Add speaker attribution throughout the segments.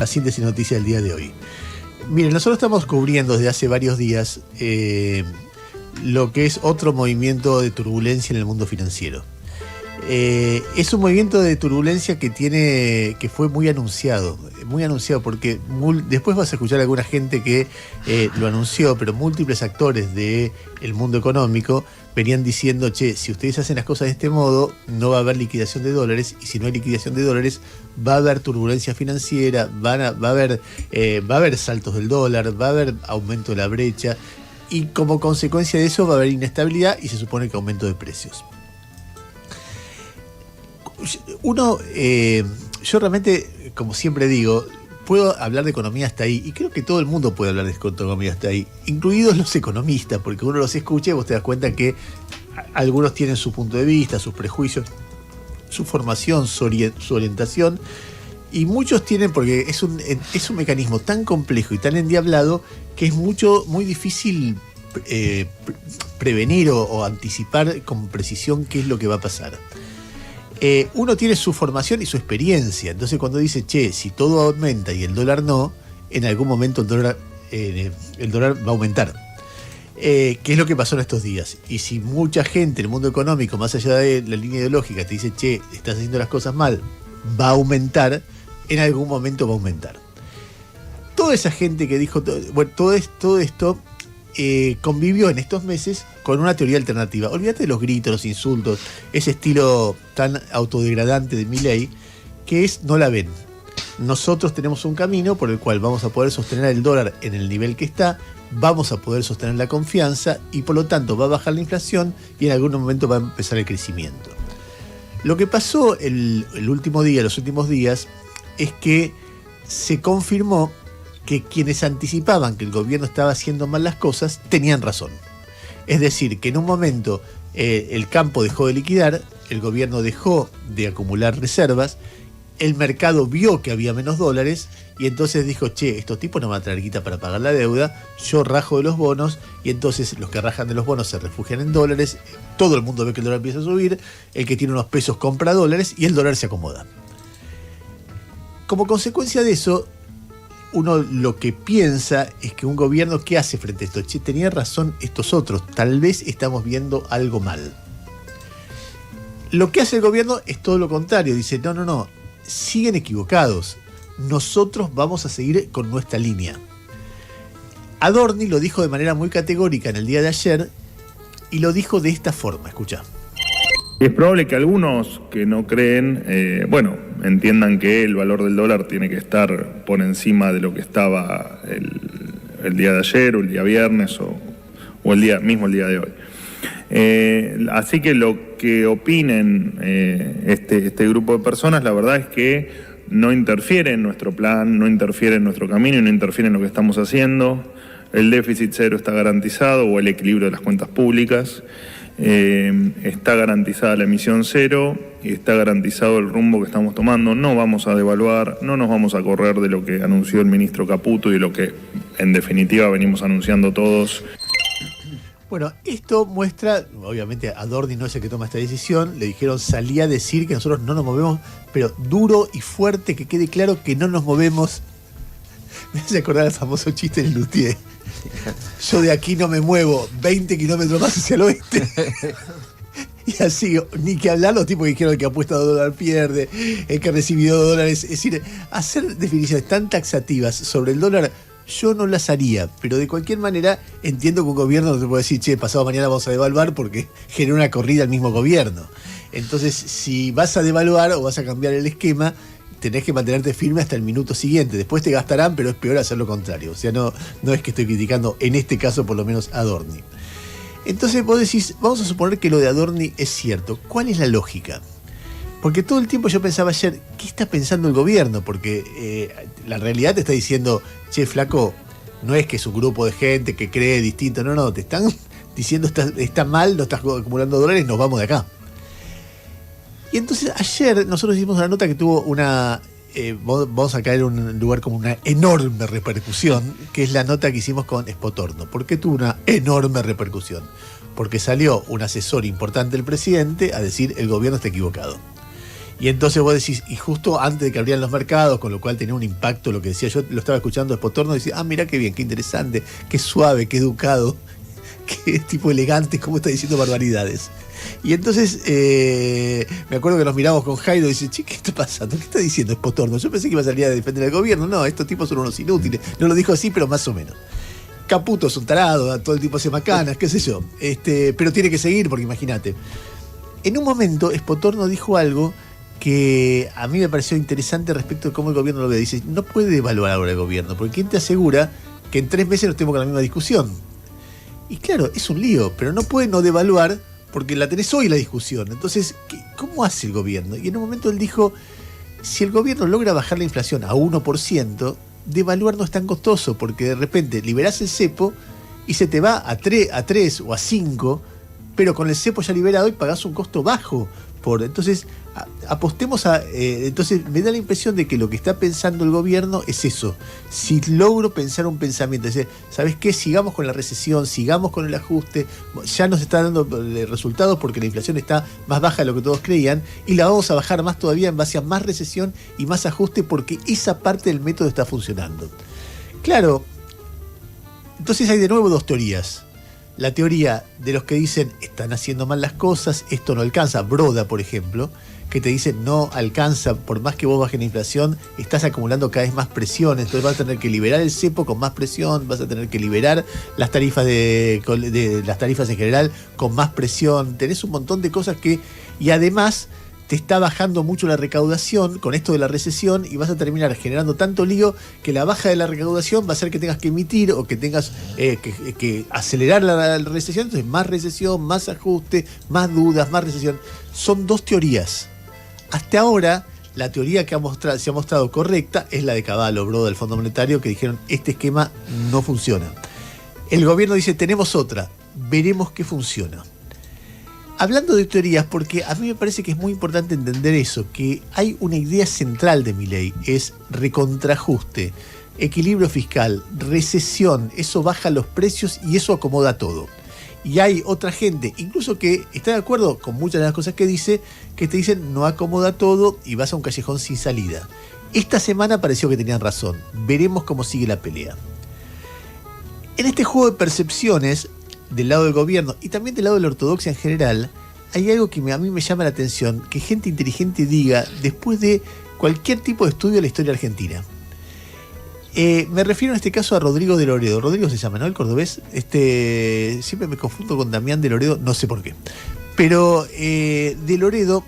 Speaker 1: la síntesis de noticias del día de hoy. Miren, nosotros estamos cubriendo desde hace varios días lo que es otro movimiento de turbulencia en el mundo financiero. Es un movimiento de turbulencia que fue muy anunciado porque después vas a escuchar a alguna gente que lo anunció, pero múltiples actores del mundo económico venían diciendo, che, si ustedes hacen las cosas de este modo, no va a haber liquidación de dólares, y si no hay liquidación de dólares, va a haber turbulencia financiera, va a haber saltos del dólar, va a haber aumento de la brecha, y como consecuencia de eso va a haber inestabilidad y se supone que aumento de precios. Yo realmente, como siempre digo, puedo hablar de economía hasta ahí, y creo que todo el mundo puede hablar de economía hasta ahí, incluidos los economistas, porque uno los escucha y vos te das cuenta que algunos tienen su punto de vista, sus prejuicios, su formación, su orientación, y muchos tienen, porque es un mecanismo tan complejo y tan endiablado que es muy difícil prevenir o anticipar con precisión qué es lo que va a pasar. Uno tiene su formación y su experiencia, entonces cuando dice, che, si todo aumenta y el dólar no, en algún momento el dólar va a aumentar. ¿Qué es lo que pasó en estos días? Y si mucha gente en el mundo económico, más allá de la línea ideológica, te dice, che, estás haciendo las cosas mal, va a aumentar, en algún momento va a aumentar. Toda esa gente que dijo, todo esto convivió en estos meses con una teoría alternativa. Olvídate de los gritos, los insultos, ese estilo tan autodegradante de Milei, que es no la ven. Nosotros tenemos un camino por el cual vamos a poder sostener el dólar en el nivel que está, vamos a poder sostener la confianza y por lo tanto va a bajar la inflación y en algún momento va a empezar el crecimiento. Lo que pasó los últimos días, es que se confirmó que quienes anticipaban que el gobierno estaba haciendo mal las cosas tenían razón. Es decir, que en un momento el campo dejó de liquidar, el gobierno dejó de acumular reservas, el mercado vio que había menos dólares y entonces dijo, che, estos tipos no van a traer guita para pagar la deuda, yo rajo de los bonos, y entonces los que rajan de los bonos se refugian en dólares, todo el mundo ve que el dólar empieza a subir, el que tiene unos pesos compra dólares y el dólar se acomoda. Como consecuencia de eso, uno lo que piensa es que un gobierno, ¿qué hace frente a esto? Che, tenía razón estos otros, tal vez estamos viendo algo mal. Lo que hace el gobierno es todo lo contrario, dice, no, siguen equivocados, nosotros vamos a seguir con nuestra línea. Adorni lo dijo de manera muy categórica en el día de ayer y lo dijo de esta forma, escuchá.
Speaker 2: Es probable que algunos que no creen, entiendan que el valor del dólar tiene que estar por encima de lo que estaba el día de ayer o el día viernes o el día de hoy. Así que lo que opinen este grupo de personas, la verdad es que no interfiere en nuestro plan, no interfiere en nuestro camino y no interfiere en lo que estamos haciendo. El déficit cero está garantizado, o el equilibrio de las cuentas públicas. Está garantizada la emisión cero y está garantizado el rumbo que estamos tomando. No vamos a devaluar, no nos vamos a correr de lo que anunció el ministro Caputo y de lo que en definitiva venimos anunciando todos.
Speaker 1: Bueno, esto muestra, obviamente Adorni no es el que toma esta decisión, le dijeron salí a decir que nosotros no nos movemos, pero duro y fuerte, que quede claro que no nos movemos. Me hace acordar el famoso chiste del Luthier. Yo de aquí no me muevo 20 kilómetros más hacia el oeste. Y así, ni que hablar los tipos que dijeron que apuesta a dólar pierde, el que recibió dólares. Es decir, hacer definiciones tan taxativas sobre el dólar, yo no las haría. Pero de cualquier manera, entiendo que un gobierno no te puede decir, che, pasado mañana vamos a devaluar porque genera una corrida al mismo gobierno. Entonces, si vas a devaluar o vas a cambiar el esquema, tenés que mantenerte firme hasta el minuto siguiente. Después te gastarán, pero es peor hacer lo contrario. O sea, no es que estoy criticando, en este caso por lo menos, a Adorni. Entonces vos decís, vamos a suponer que lo de Adorni es cierto. ¿Cuál es la lógica? Porque todo el tiempo yo pensaba ayer, ¿qué está pensando el gobierno? Porque la realidad te está diciendo, che, flaco, no es que es un grupo de gente que cree distinto. No, te están diciendo, está mal, no estás acumulando dólares, nos vamos de acá. Y entonces ayer nosotros hicimos una nota que tuvo vamos a caer en un lugar como una enorme repercusión, que es la nota que hicimos con Spotorno. ¿Por qué tuvo una enorme repercusión? Porque salió un asesor importante del presidente a decir el gobierno está equivocado. Y entonces vos decís, y justo antes de que abrieran los mercados, con lo cual tenía un impacto lo que decía, yo lo estaba escuchando de Spotorno y decía, mirá qué bien, qué interesante, qué suave, qué educado, qué tipo elegante, cómo está diciendo barbaridades. Y entonces me acuerdo que nos miramos con Jairo y dice, che, ¿qué está pasando? ¿Qué está diciendo Spotorno? Yo pensé que iba a salir a defender al gobierno. No, estos tipos son unos inútiles. No lo dijo así, pero más o menos. Caputo es un tarado, todo el tipo hace macanas, qué sé yo. Pero tiene que seguir, porque imagínate. En un momento, Spotorno dijo algo que a mí me pareció interesante respecto de cómo el gobierno lo ve. Dice, no puede devaluar ahora el gobierno, porque ¿quién te asegura que en 3 meses no estemos con la misma discusión? Y claro, es un lío, pero no puede no devaluar porque la tenés hoy la discusión. Entonces, ¿cómo hace el gobierno? Y en un momento él dijo, si el gobierno logra bajar la inflación a 1%, devaluar no es tan costoso, porque de repente liberás el cepo y se te va a 3 o a 5, pero con el cepo ya liberado y pagás un costo bajo. Entonces, apostemos a... entonces, me da la impresión de que lo que está pensando el gobierno es eso. Si logro pensar un pensamiento, es decir, ¿sabes qué? Sigamos con la recesión, sigamos con el ajuste, ya nos está dando resultados porque la inflación está más baja de lo que todos creían, y la vamos a bajar más todavía en base a más recesión y más ajuste porque esa parte del método está funcionando. Claro, entonces hay de nuevo 2 teorías. La teoría de los que dicen están haciendo mal las cosas, esto no alcanza, Broda por ejemplo, que te dice no alcanza, por más que vos bajes la inflación, estás acumulando cada vez más presión, entonces vas a tener que liberar el cepo con más presión, vas a tener que liberar las tarifas las tarifas en general con más presión, tenés un montón de cosas y además te está bajando mucho la recaudación con esto de la recesión y vas a terminar generando tanto lío que la baja de la recaudación va a hacer que tengas que emitir o que tengas que acelerar la recesión. Entonces más recesión, más ajuste, más dudas, más recesión. Son 2 teorías. Hasta ahora la teoría que se ha mostrado correcta es la de Cavallo, Broda, del Fondo Monetario, que dijeron este esquema no funciona. El gobierno dice tenemos otra, veremos qué funciona. Hablando de teorías, porque a mí me parece que es muy importante entender eso, que hay una idea central de Milei, es recontrajuste, equilibrio fiscal, recesión, eso baja los precios y eso acomoda todo. Y hay otra gente, incluso que está de acuerdo con muchas de las cosas que dice, que te dicen no acomoda todo y vas a un callejón sin salida. Esta semana pareció que tenían razón, veremos cómo sigue la pelea. En este juego de percepciones, del lado del gobierno y también del lado de la ortodoxia en general, hay algo que a mí me llama la atención, que gente inteligente diga después de cualquier tipo de estudio de la historia argentina. Me refiero en este caso a Rodrigo de Loredo. Rodrigo se llama, ¿no? El cordobés. Siempre me confundo con Damián de Loredo, no sé por qué. Pero de Loredo,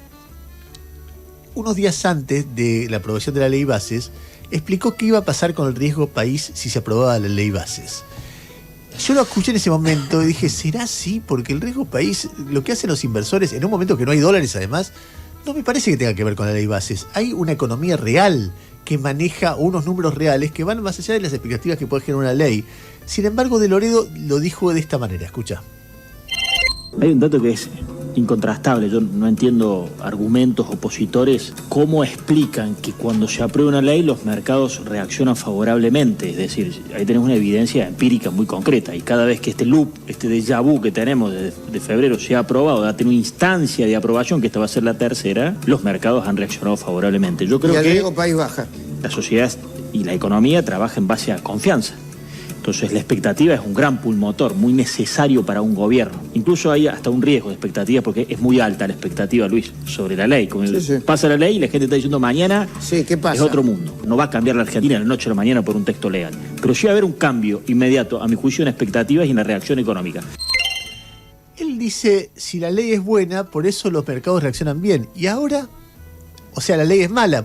Speaker 1: unos días antes de la aprobación de la ley Bases, explicó qué iba a pasar con el riesgo país si se aprobaba la ley Bases. Yo lo escuché en ese momento y dije, ¿será así? Porque el riesgo país, lo que hacen los inversores, en un momento que no hay dólares además, no me parece que tenga que ver con la ley Bases. Hay una economía real que maneja unos números reales que van más allá de las expectativas que puede generar una ley. Sin embargo, de Loredo lo dijo de esta manera, escucha.
Speaker 3: Hay un dato que es incontrastable. Yo no entiendo argumentos opositores cómo explican que cuando se aprueba una ley los mercados reaccionan favorablemente. Es decir, ahí tenemos una evidencia empírica muy concreta y cada vez que este loop, este déjà vu que tenemos de febrero se ha aprobado, ha tenido una instancia de aprobación, que esta va a ser la tercera, los mercados han reaccionado favorablemente. Yo creo que el riesgo país baja. La sociedad y la economía trabajan en base a confianza. Entonces la expectativa es un gran pulmotor, muy necesario para un gobierno. Incluso hay hasta un riesgo de expectativa porque es muy alta la expectativa, Luis, sobre la ley. Como pasa la ley y la gente está diciendo mañana ¿qué pasa? Es otro mundo. No va a cambiar la Argentina de la noche a la mañana por un texto legal. Pero sí va a haber un cambio inmediato, a mi juicio, en expectativas y en la reacción económica.
Speaker 1: Él dice, si la ley es buena, por eso los mercados reaccionan bien. Y ahora... O sea, la ley es mala,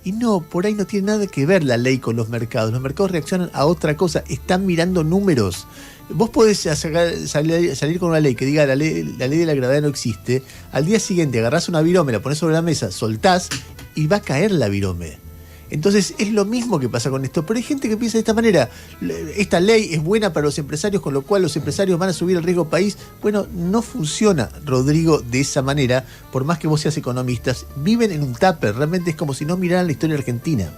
Speaker 1: y no, por ahí no tiene nada que ver la ley con los mercados. Los mercados reaccionan a otra cosa, están mirando números. Vos podés salir con una ley que diga la ley de la gravedad no existe, al día siguiente agarrás una virome, la ponés sobre la mesa, soltás y va a caer la virome. Entonces es lo mismo que pasa con esto, pero hay gente que piensa de esta manera, esta ley es buena para los empresarios, con lo cual los empresarios van a subir el riesgo país. Bueno, no funciona, Rodrigo, de esa manera, por más que vos seas economista, viven en un tupper, realmente es como si no miraran la historia argentina.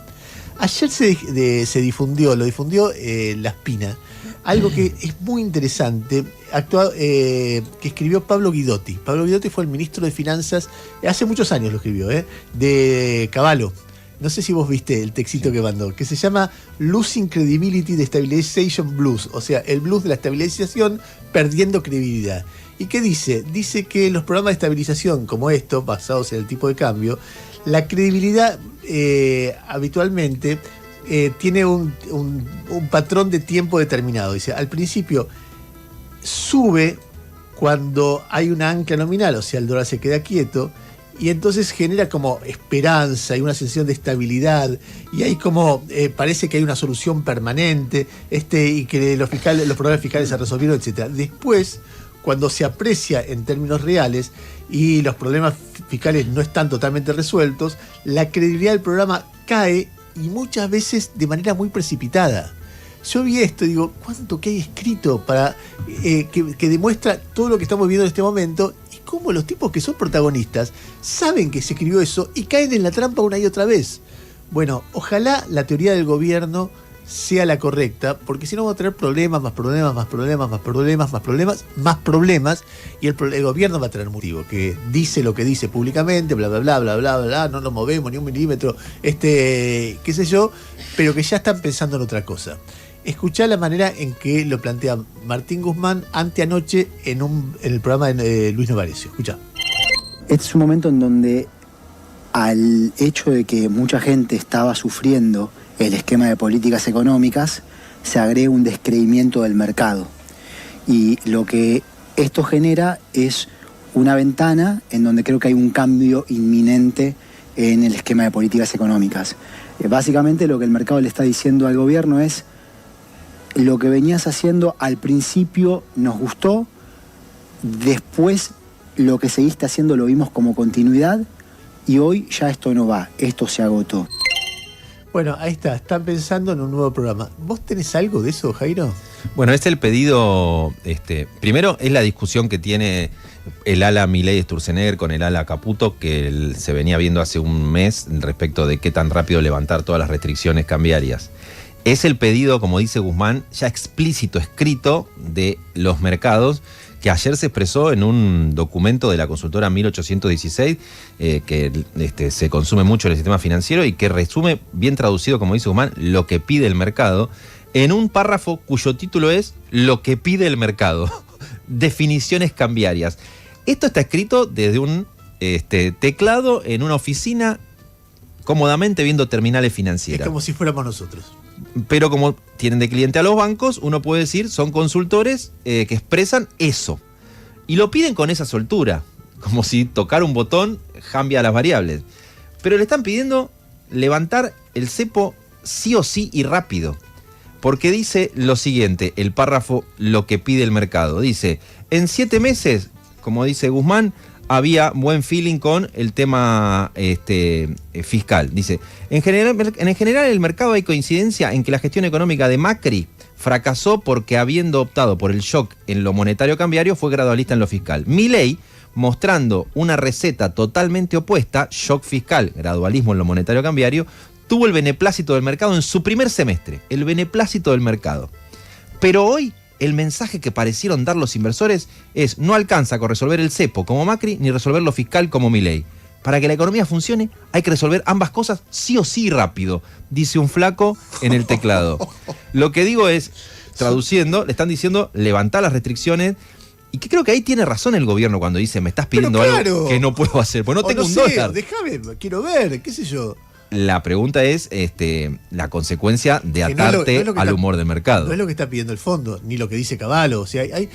Speaker 1: Ayer lo difundió La Espina, algo que es muy interesante, que escribió Pablo Guidotti. Pablo Guidotti fue el ministro de Finanzas, hace muchos años lo escribió, de Cavallo. No sé si vos viste el textito que mandó, que se llama Losing Credibility de Stabilization Blues, o sea, el blues de la estabilización perdiendo credibilidad. ¿Y qué dice? Dice que los programas de estabilización como estos, basados en el tipo de cambio, la credibilidad habitualmente tiene un patrón de tiempo determinado. Dice, al principio sube cuando hay una ancla nominal, o sea, el dólar se queda quieto, y entonces genera como esperanza y una sensación de estabilidad, y hay como, parece que hay una solución permanente, y que los problemas fiscales se resolvieron, etc. Después, cuando se aprecia en términos reales y los problemas fiscales no están totalmente resueltos, la credibilidad del programa cae, y muchas veces de manera muy precipitada. Yo vi esto y digo, ¿cuánto que hay escrito para que demuestra todo lo que estamos viendo en este momento? Y cómo los tipos que son protagonistas saben que se escribió eso y caen en la trampa una y otra vez. Bueno, ojalá la teoría del gobierno sea la correcta, porque si no vamos a tener problemas, más problemas, más problemas, más problemas, más problemas, más problemas, y el gobierno va a tener motivo, que dice lo que dice públicamente, bla, bla, bla, bla, bla, bla, no nos movemos ni un milímetro, qué sé yo, pero que ya están pensando en otra cosa. Escuchá la manera en que lo plantea Martín Guzmán anteanoche en el programa de Luis Novarecio. Escuchá.
Speaker 4: Este es un momento en donde, al hecho de que mucha gente estaba sufriendo el esquema de políticas económicas, se agrega un descreimiento del mercado. Y lo que esto genera es una ventana en donde creo que hay un cambio inminente en el esquema de políticas económicas. Básicamente lo que el mercado le está diciendo al gobierno es: lo que venías haciendo al principio nos gustó, después lo que seguiste haciendo lo vimos como continuidad, y hoy ya esto no va, esto se agotó.
Speaker 1: Bueno, ahí está, están pensando en un nuevo programa. ¿Vos tenés algo de eso, Jairo?
Speaker 5: Bueno, es el pedido, primero es la discusión que tiene el ala Milei Sturzenegger con el ala Caputo, que se venía viendo hace un mes respecto de qué tan rápido levantar todas las restricciones cambiarias. Es el pedido, como dice Guzmán, ya explícito, escrito de los mercados, que ayer se expresó en un documento de la consultora 1816, que se consume mucho en el sistema financiero y que resume, bien traducido, como dice Guzmán, lo que pide el mercado, en un párrafo cuyo título es Lo que pide el mercado, definiciones cambiarias. Esto está escrito desde un teclado en una oficina, cómodamente viendo terminales financieras.
Speaker 1: Es como si fuéramos nosotros.
Speaker 5: Pero como tienen de cliente a los bancos, uno puede decir, son consultores que expresan eso. Y lo piden con esa soltura, como si tocar un botón cambia las variables. Pero le están pidiendo levantar el cepo sí o sí y rápido. Porque dice lo siguiente, el párrafo Lo que pide el mercado. Dice, en 7 meses, como dice Guzmán, había buen feeling con el tema fiscal. Dice, en general el mercado hay coincidencia en que la gestión económica de Macri fracasó porque, habiendo optado por el shock en lo monetario cambiario, fue gradualista en lo fiscal. Milei, mostrando una receta totalmente opuesta, shock fiscal, gradualismo en lo monetario cambiario, tuvo el beneplácito del mercado en su primer semestre, el beneplácito del mercado. Pero hoy el mensaje que parecieron dar los inversores es: no alcanza con resolver el cepo como Macri ni resolver lo fiscal como Milei. Para que la economía funcione hay que resolver ambas cosas sí o sí rápido, dice un flaco en el teclado. Lo que digo es, traduciendo, le están diciendo levantar las restricciones, y que creo que ahí tiene razón el gobierno cuando dice: me estás pidiendo algo que no puedo hacer, pues no tengo un dólar.
Speaker 1: Déjame, quiero ver, qué sé yo.
Speaker 5: La pregunta es la consecuencia de atarte al humor del mercado.
Speaker 1: No es lo que está pidiendo el fondo, ni lo que dice Cavallo. O sea, ¿qué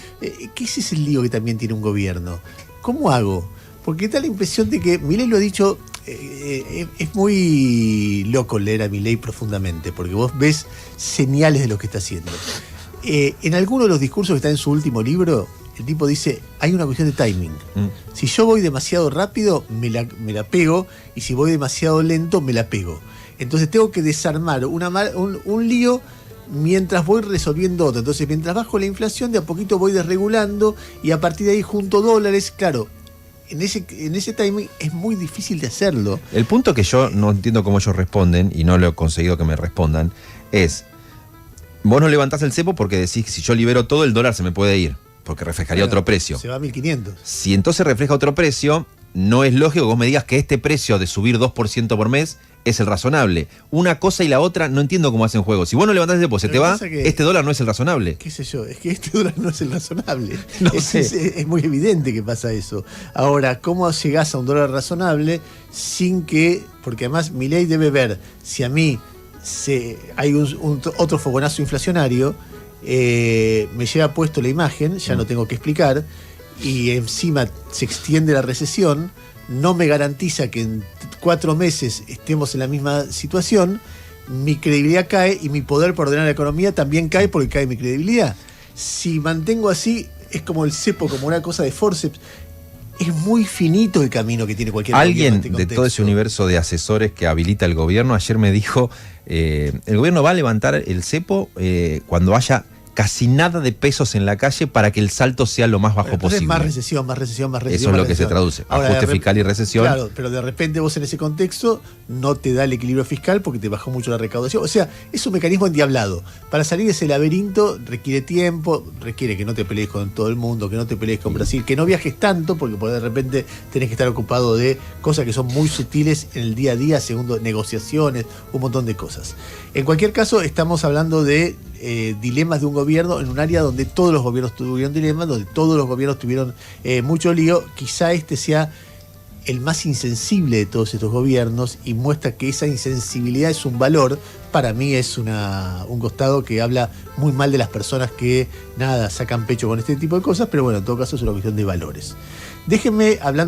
Speaker 1: ese es el lío que también tiene un gobierno? ¿Cómo hago? Porque da la impresión de que Milei lo ha dicho, es muy loco leer a Milei profundamente, porque vos ves señales de lo que está haciendo. En alguno de los discursos que está en su último libro, el tipo dice, hay una cuestión de timing. Si yo voy demasiado rápido, me la pego, y si voy demasiado lento, me la pego. Entonces tengo que desarmar un lío mientras voy resolviendo otro. Entonces, mientras bajo la inflación, de a poquito voy desregulando, y a partir de ahí junto dólares. Claro, en ese timing es muy difícil de hacerlo.
Speaker 5: El punto que yo no entiendo cómo ellos responden, y no lo he conseguido que me respondan, es: Vos no levantás el cepo porque decís que si yo libero todo, el dólar se me puede ir, porque reflejaría otro precio.
Speaker 1: Se va a 1.500.
Speaker 5: Si entonces refleja otro precio, no es lógico que vos me digas que este precio de subir 2% por mes es el razonable. Una cosa y la otra, no entiendo cómo hacen juego. Si vos no levantás el cepo, se te va, este dólar no es el razonable.
Speaker 1: ¿Qué sé yo? Es que este dólar no es el razonable.
Speaker 5: No sé.
Speaker 1: Es muy evidente que pasa eso. Ahora, ¿cómo llegás a un dólar razonable sin que... Porque además Milei debe ver si a mí hay otro fogonazo inflacionario, me lleva puesto la imagen, ya no tengo que explicar, y encima se extiende la recesión, no me garantiza que en 4 meses estemos en la misma situación, mi credibilidad cae y mi poder por ordenar la economía también cae porque cae mi credibilidad. Si mantengo así, es como el cepo, como una cosa de forceps. Es muy finito el camino que tiene cualquier
Speaker 5: Alguien
Speaker 1: gobierno
Speaker 5: de todo ese universo de asesores que habilita el gobierno ayer me dijo, el gobierno va a levantar el cepo cuando haya casi nada de pesos en la calle para que el salto sea lo más bajo posible.
Speaker 1: Más recesión.
Speaker 5: Eso es lo que se traduce, ajuste fiscal y recesión.
Speaker 1: Claro, pero de repente vos en ese contexto no te da el equilibrio fiscal porque te bajó mucho la recaudación. O sea, es un mecanismo endiablado. Para salir de ese laberinto requiere tiempo, requiere que no te pelees con todo el mundo, que no te pelees con Brasil, que no viajes tanto porque de repente tenés que estar ocupado de cosas que son muy sutiles en el día a día, segundo negociaciones, un montón de cosas. En cualquier caso, estamos hablando de dilemas de un gobierno en un área donde todos los gobiernos tuvieron dilemas, donde todos los gobiernos tuvieron mucho lío. Quizá este sea el más insensible de todos estos gobiernos y muestra que esa insensibilidad es un valor. Para mí es un costado que habla muy mal de las personas que sacan pecho con este tipo de cosas, pero bueno, en todo caso es una cuestión de valores. Déjenme hablando